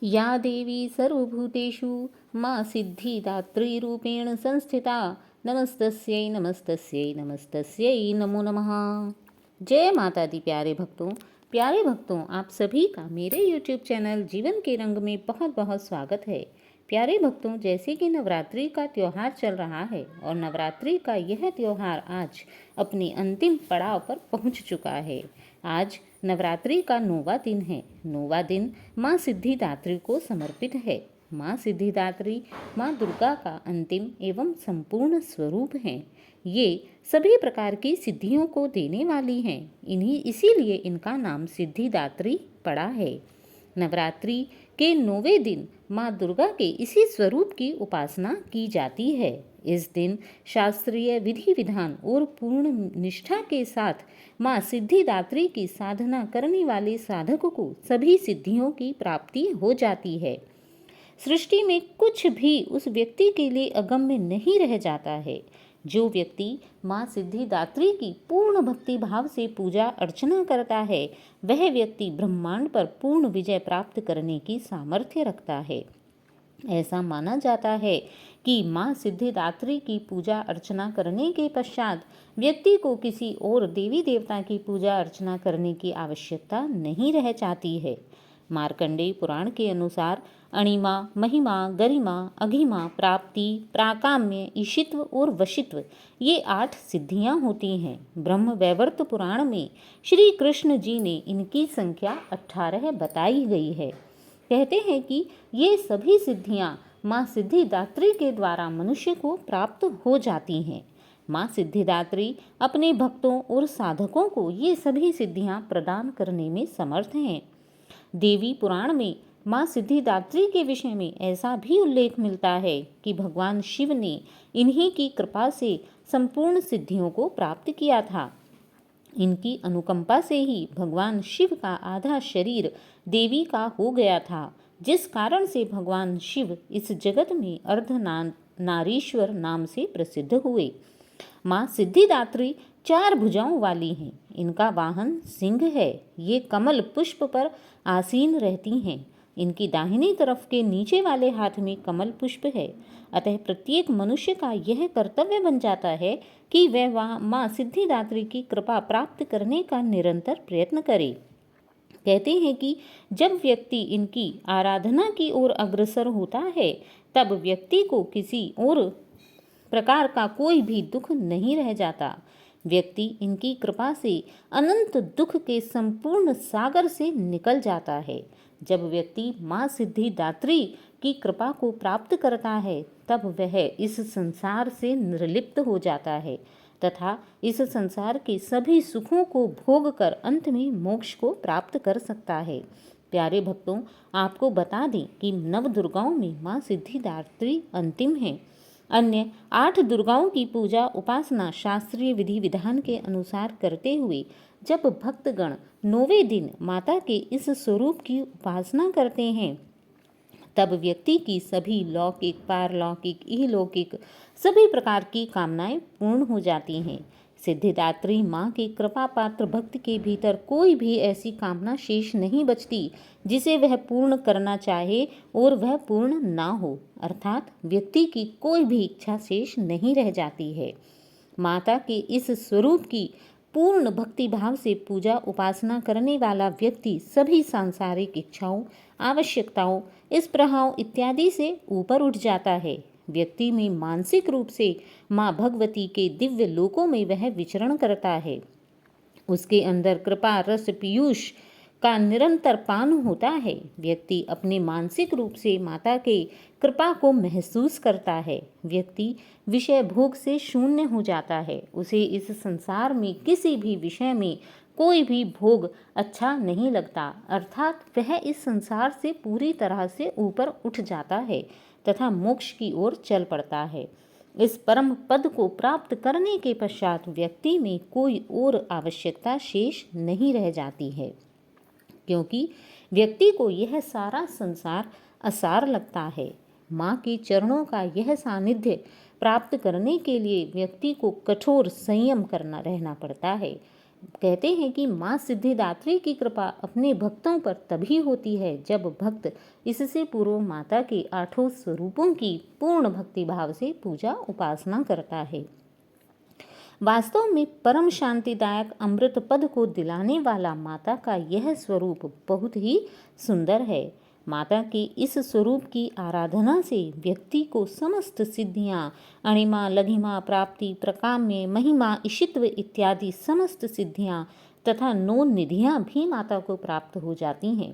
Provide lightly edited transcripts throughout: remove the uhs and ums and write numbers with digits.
या देवी सर्वभूतेषु मा सिद्धिदात्रीरूपेण संस्थिता नमस्तस्यै नमस्तस्यै नमस्तस्यै नमो नमः। जय माता दी। प्यारे भक्तों, आप सभी का मेरे YouTube चैनल जीवन के रंग में बहुत बहुत स्वागत है। प्यारे भक्तों, जैसे कि नवरात्रि का त्यौहार चल रहा है और नवरात्रि का यह त्यौहार आज अपने अंतिम पड़ाव पर पहुंच चुका है। आज नवरात्रि का 9वां दिन है। 9वां दिन माँ सिद्धिदात्री को समर्पित है। माँ सिद्धिदात्री माँ दुर्गा का अंतिम एवं संपूर्ण स्वरूप हैं। ये सभी प्रकार की सिद्धियों को देने वाली हैं। इसीलिए इनका नाम सिद्धिदात्री पड़ा है। नवरात्रि के 9वें दिन माँ दुर्गा के इसी स्वरूप की उपासना की जाती है। इस दिन शास्त्रीय विधि विधान और पूर्ण निष्ठा के साथ माँ सिद्धिदात्री की साधना करने वाले साधक को सभी सिद्धियों की प्राप्ति हो जाती है। सृष्टि में कुछ भी उस व्यक्ति के लिए अगम्य नहीं रह जाता है। जो व्यक्ति माँ सिद्धिदात्री की पूर्ण भक्ति भाव से पूजा अर्चना करता है, वह व्यक्ति ब्रह्मांड पर पूर्ण विजय प्राप्त करने की सामर्थ्य रखता है। ऐसा माना जाता है कि माँ सिद्धिदात्री की पूजा अर्चना करने के पश्चात व्यक्ति को किसी और देवी देवता की पूजा अर्चना करने की आवश्यकता नहीं रह जाती है। मार्कंडेय पुराण के अनुसार अणिमा, महिमा, गरिमा, अघिमा, प्राप्ति, प्राकाम्य, ईशित्व और वशित्व ये 8 सिद्धियां होती हैं। ब्रह्म वैवर्त पुराण में श्री कृष्ण जी ने इनकी संख्या 18 बताई गई है। कहते हैं कि ये सभी सिद्धियां माँ सिद्धिदात्री के द्वारा मनुष्य को प्राप्त हो जाती हैं। माँ सिद्धिदात्री अपने भक्तों और साधकों को ये सभी सिद्धियां प्रदान करने में समर्थ हैं। देवी पुराण में माँ सिद्धिदात्री के विषय में ऐसा भी उल्लेख मिलता है कि भगवान शिव ने इन्हीं की कृपा से संपूर्ण सिद्धियों को प्राप्त किया था। इनकी अनुकंपा से ही भगवान शिव का आधा शरीर देवी का हो गया था, जिस कारण से भगवान शिव इस जगत में अर्धनारीश्वर नाम से प्रसिद्ध हुए। माँ सिद्धिदात्री 4 भुजाओं वाली हैं। इनका वाहन सिंह है। ये कमल पुष्प पर आसीन रहती हैं। इनकी दाहिनी तरफ के नीचे वाले हाथ में कमल पुष्प है। अतः प्रत्येक मनुष्य का यह कर्तव्य बन जाता है कि वह माँ सिद्धिदात्री की कृपा प्राप्त करने का निरंतर प्रयत्न करे। कहते हैं कि जब व्यक्ति इनकी आराधना की ओर अग्रसर होता है, तब व्यक्ति को किसी और प्रकार का कोई भी दुख नहीं रह जाता। व्यक्ति इनकी कृपा से अनंत दुख के संपूर्ण सागर से निकल जाता है। जब व्यक्ति माँ सिद्धिदात्री की कृपा को प्राप्त करता है, तब वह इस संसार से निर्लिप्त हो जाता है तथा इस संसार के सभी सुखों को भोग कर अंत में मोक्ष को प्राप्त कर सकता है। प्यारे भक्तों, आपको बता दें कि 9 दुर्गाओं में माँ सिद्धिदात्री अंतिम है। अन्य 8 दुर्गाओं की पूजा उपासना शास्त्रीय विधि विधान के अनुसार करते हुए जब भक्तगण 9वें दिन माता के इस स्वरूप की उपासना करते हैं, तब व्यक्ति की सभी लौकिक, पारलौकिक, इहलौकिक सभी प्रकार की कामनाएं पूर्ण हो जाती हैं। सिद्धिदात्री माँ के कृपा पात्र भक्त के भीतर कोई भी ऐसी कामना शेष नहीं बचती जिसे वह पूर्ण करना चाहे और वह पूर्ण ना हो, अर्थात व्यक्ति की कोई भी इच्छा शेष नहीं रह जाती है। माता के इस स्वरूप की पूर्ण भक्ति भाव से पूजा उपासना करने वाला व्यक्ति सभी सांसारिक इच्छाओं, आवश्यकताओं, स्पृहाओं इत्यादि से ऊपर उठ जाता है। व्यक्ति में मानसिक रूप से माँ भगवती के दिव्य लोकों में वह विचरण करता है। उसके अंदर कृपा रस पीयूष का निरंतर पान होता है। व्यक्ति अपने मानसिक रूप से माता के कृपा को महसूस करता है। व्यक्ति विषय भोग से शून्य हो जाता है। उसे इस संसार में किसी भी विषय में कोई भी भोग अच्छा नहीं लगता, अर्थात वह इस संसार से पूरी तरह से ऊपर उठ जाता है तथा मोक्ष की ओर चल पड़ता है। इस परम पद को प्राप्त करने के पश्चात व्यक्ति में कोई और आवश्यकता शेष नहीं रह जाती है, क्योंकि व्यक्ति को यह सारा संसार असार लगता है। माँ के चरणों का यह सानिध्य प्राप्त करने के लिए व्यक्ति को कठोर संयम करना रहना पड़ता है। कहते हैं कि माँ सिद्धिदात्री की कृपा अपने भक्तों पर तभी होती है जब भक्त इससे पूर्व माता के 8 स्वरूपों की पूर्ण भक्ति भाव से पूजा उपासना करता है। वास्तव में परम शांतिदायक अमृत पद को दिलाने वाला माता का यह स्वरूप बहुत ही सुंदर है। माता के इस स्वरूप की आराधना से व्यक्ति को समस्त सिद्धियां, अणिमा, लघिमा, प्राप्ति, प्रकाम्य, महिमा, ईशित्व इत्यादि समस्त सिद्धियां तथा 9 निधियां भी माता को प्राप्त हो जाती हैं।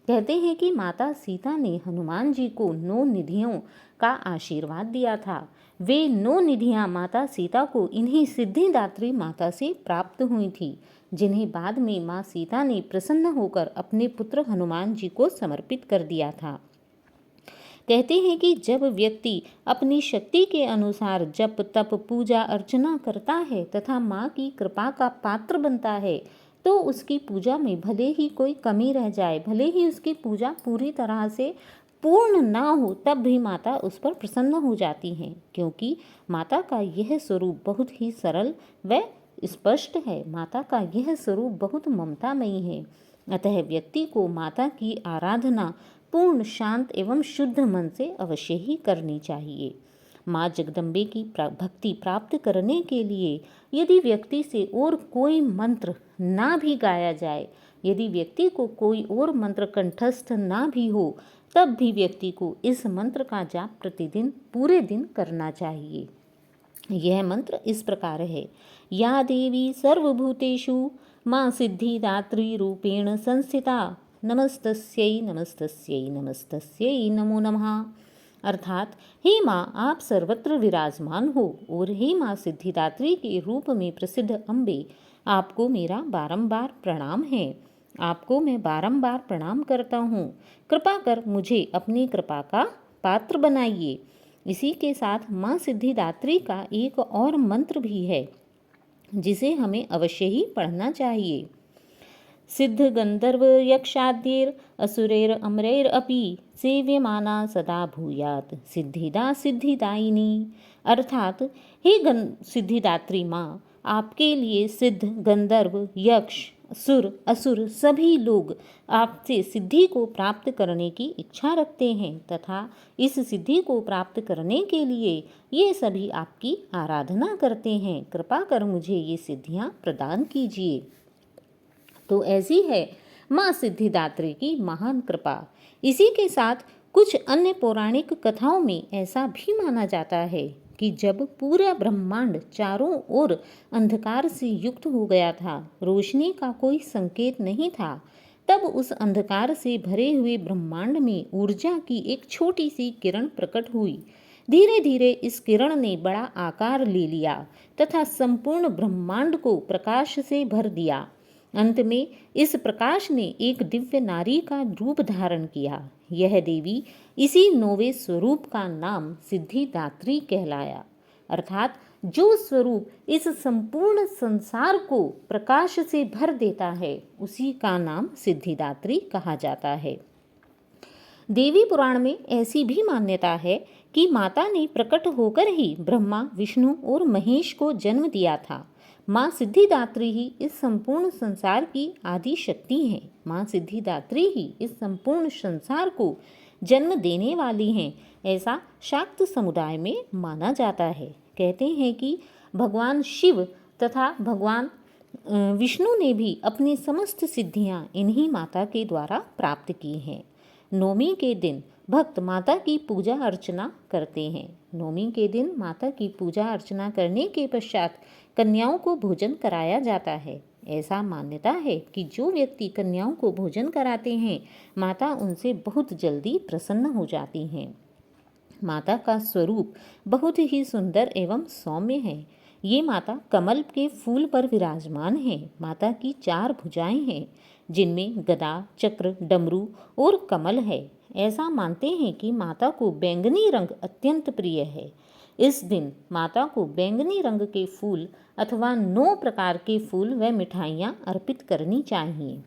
कहते हैं कि माता सीता ने हनुमान जी को 9 निधियों का आशीर्वाद दिया था। वे 9 निधियां माता सीता को इन्हीं सिद्धिदात्री माता से प्राप्त हुई थी, जिन्हें बाद में माँ सीता ने प्रसन्न होकर अपने पुत्र हनुमान जी को समर्पित कर दिया था। कहते हैं कि जब व्यक्ति अपनी शक्ति के अनुसार जप तप पूजा अर्चना करता है तथा माँ की कृपा का पात्र बनता है, तो उसकी पूजा में भले ही कोई कमी रह जाए, भले ही उसकी पूजा पूरी तरह से पूर्ण ना हो, तब भी माता उस पर प्रसन्न हो जाती हैं, क्योंकि माता का यह स्वरूप बहुत ही सरल व स्पष्ट है। माता का यह स्वरूप बहुत ममतामयी है। अतः व्यक्ति को माता की आराधना पूर्ण शांत एवं शुद्ध मन से अवश्य ही करनी चाहिए। माँ जगदम्बे की भक्ति प्राप्त करने के लिए यदि व्यक्ति से और कोई मंत्र ना भी गाया जाए, यदि व्यक्ति को कोई और मंत्र कंठस्थ ना भी हो, तब भी व्यक्ति को इस मंत्र का जाप प्रतिदिन पूरे दिन करना चाहिए। यह मंत्र इस प्रकार है: या देवी सर्वभूतेषु माँ सिद्धिदात्री रूपेण संस्थिता, नमस्तस्यै नमस्तस्यै नमस्तस्यै नमो नमः। अर्थात, हे माँ, आप सर्वत्र विराजमान हो और हे माँ सिद्धिदात्री के रूप में प्रसिद्ध अम्बे, आपको मेरा बारंबार प्रणाम है। आपको मैं बारंबार प्रणाम करता हूँ। कृपा कर मुझे अपनी कृपा का पात्र बनाइए। इसी के साथ माँ सिद्धिदात्री का एक और मंत्र भी है, जिसे हमें अवश्य ही पढ़ना चाहिए। सिद्ध गंधर्व यक्षाद्यैर असुरैर अमरैर अपि सेव्यमाना सदा भूयात सिद्धिदा सिद्धिदायिनी। अर्थात, हे सिद्धिदात्री माँ, आपके लिए सिद्ध, गंधर्व, यक्ष, सुर, असुर सभी लोग आपसे सिद्धि को प्राप्त करने की इच्छा रखते हैं तथा इस सिद्धि को प्राप्त करने के लिए ये सभी आपकी आराधना करते हैं। कृपा कर मुझे ये सिद्धियां प्रदान कीजिए। तो ऐसी है माँ सिद्धिदात्री की महान कृपा। इसी के साथ कुछ अन्य पौराणिक कथाओं में ऐसा भी माना जाता है कि जब पूरा ब्रह्मांड चारों ओर अंधकार से युक्त हो गया था, रोशनी का कोई संकेत नहीं था, तब उस अंधकार से भरे हुए ब्रह्मांड में ऊर्जा की एक छोटी सी किरण प्रकट हुई। धीरे धीरे इस किरण ने बड़ा आकार ले लिया तथा संपूर्ण ब्रह्मांड को प्रकाश से भर दिया। अंत में इस प्रकाश ने एक दिव्य नारी का रूप धारण किया। यह देवी इसी 9वें स्वरूप का नाम सिद्धिदात्री कहलाया। अर्थात, जो स्वरूप इस संपूर्ण संसार को प्रकाश से भर देता है, उसी का नाम सिद्धिदात्री कहा जाता है। देवी पुराण में ऐसी भी मान्यता है कि माता ने प्रकट होकर ही ब्रह्मा, विष्णु और महेश को जन्म दिया था। माँ सिद्धिदात्री ही इस संपूर्ण संसार की आदि शक्ति है। माँ सिद्धिदात्री ही इस संपूर्ण संसार को जन्म देने वाली हैं, ऐसा शाक्त समुदाय में माना जाता है। कहते हैं कि भगवान शिव तथा भगवान विष्णु ने भी अपनी समस्त सिद्धियां इन्हीं माता के द्वारा प्राप्त की हैं। नवमी के दिन भक्त माता की पूजा अर्चना करते हैं। नवमी के दिन माता की पूजा अर्चना करने के पश्चात कन्याओं को भोजन कराया जाता है। ऐसा मान्यता है कि जो व्यक्ति कन्याओं को भोजन कराते हैं, माता उनसे बहुत जल्दी प्रसन्न हो जाती हैं। माता का स्वरूप बहुत ही सुंदर एवं सौम्य है। ये माता कमल के फूल पर विराजमान है। माता की 4 भुजाएं हैं, जिनमें गदा, चक्र, डमरू और कमल है। ऐसा मानते हैं कि माता को बैंगनी रंग अत्यंत प्रिय है। इस दिन माता को बैंगनी रंग के फूल अथवा 9 प्रकार के फूल व मिठाइयाँ अर्पित करनी चाहिए।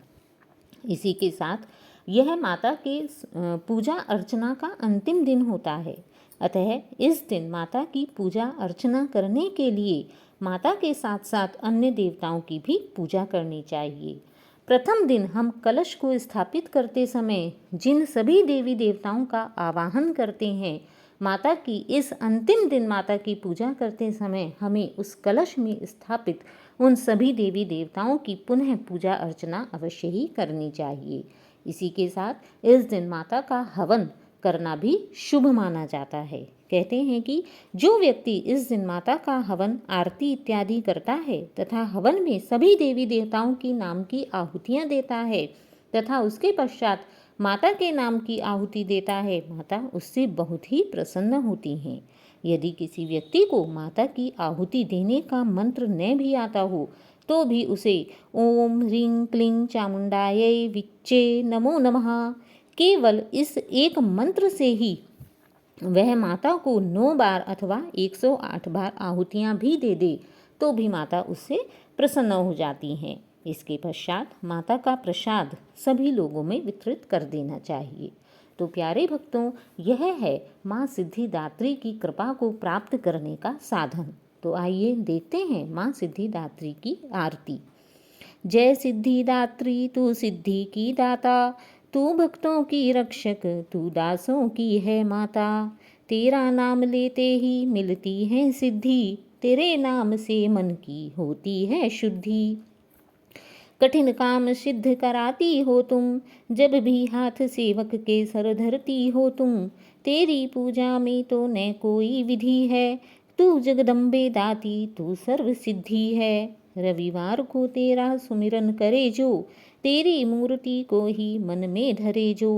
इसी के साथ यह माता के पूजा अर्चना का अंतिम दिन होता है। अतः इस दिन माता की पूजा अर्चना करने के लिए माता के साथ साथ अन्य देवताओं की भी पूजा करनी चाहिए। प्रथम दिन हम कलश को स्थापित करते समय जिन सभी देवी देवताओं का आवाहन करते हैं, माता की इस अंतिम दिन माता की पूजा करते समय हमें उस कलश में स्थापित उन सभी देवी देवताओं की पुनः पूजा अर्चना अवश्य ही करनी चाहिए। इसी के साथ इस दिन माता का हवन करना भी शुभ माना जाता है। कहते हैं कि जो व्यक्ति इस दिन माता का हवन, आरती इत्यादि करता है तथा हवन में सभी देवी देवताओं की नाम की आहुतियाँ देता है तथा उसके पश्चात माता के नाम की आहुति देता है, माता उससे बहुत ही प्रसन्न होती हैं। यदि किसी व्यक्ति को माता की आहुति देने का मंत्र न भी आता हो तो भी उसे ओम ह्रीं क्लीं चामुंडायै विच्चे नमो नमः केवल इस एक मंत्र से ही वह माता को 9 बार अथवा 108 बार आहुतियाँ भी दे दे तो भी माता उससे प्रसन्न हो जाती हैं। इसके पश्चात माता का प्रसाद सभी लोगों में वितरित कर देना चाहिए। तो प्यारे भक्तों, यह है माँ सिद्धिदात्री की कृपा को प्राप्त करने का साधन। तो आइए देखते हैं माँ सिद्धिदात्री की आरती। जय सिद्धिदात्री तू सिद्धि की दाता, तू भक्तों की रक्षक, तू दासों की है माता। तेरा नाम लेते ही मिलती है सिद्धि, तेरे नाम से मन की होती है शुद्धि। कठिन काम सिद्ध कराती हो तुम, जब भी हाथ सेवक के सर धरती हो तुम। तेरी पूजा में तो न कोई विधि है, तू जगदम्बे दाती तू सर्व सिद्धि है। रविवार को तेरा सुमिरन करे जो, तेरी मूर्ति को ही मन में धरे जो।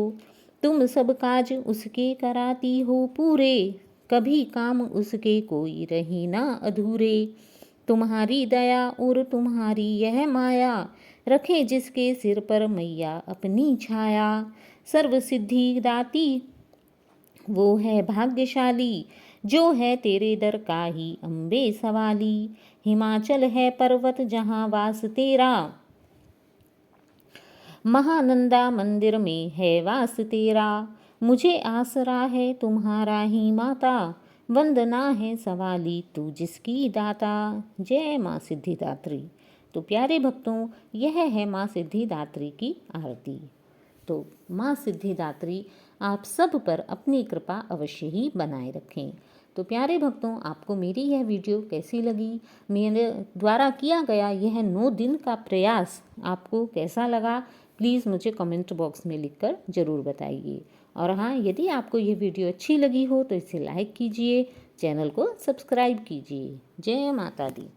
तुम सब काज उसके कराती हो पूरे, कभी काम उसके कोई रही ना अधूरे। तुम्हारी दया और तुम्हारी यह माया, रखे जिसके सिर पर मैया अपनी छाया। सर्व सिद्धि दाती वो है भाग्यशाली, जो है तेरे दर का ही अम्बे सवाली। हिमाचल है पर्वत जहाँ वास तेरा, महानंदा मंदिर में है वास तेरा। मुझे आसरा है तुम्हारा ही माता, वंदना है सवाली तू जिसकी दाता। जय माँ सिद्धिदात्री। तो प्यारे भक्तों, यह है माँ सिद्धिदात्री की आरती। तो माँ सिद्धिदात्री आप सब पर अपनी कृपा अवश्य ही बनाए रखें। तो प्यारे भक्तों, आपको मेरी यह वीडियो कैसी लगी? मेरे द्वारा किया गया यह 9 दिन का प्रयास आपको कैसा लगा? प्लीज़ मुझे कमेंट बॉक्स में लिखकर ज़रूर बताइए। और हाँ, यदि आपको ये वीडियो अच्छी लगी हो तो इसे लाइक कीजिए, चैनल को सब्सक्राइब कीजिए। जय माता दी।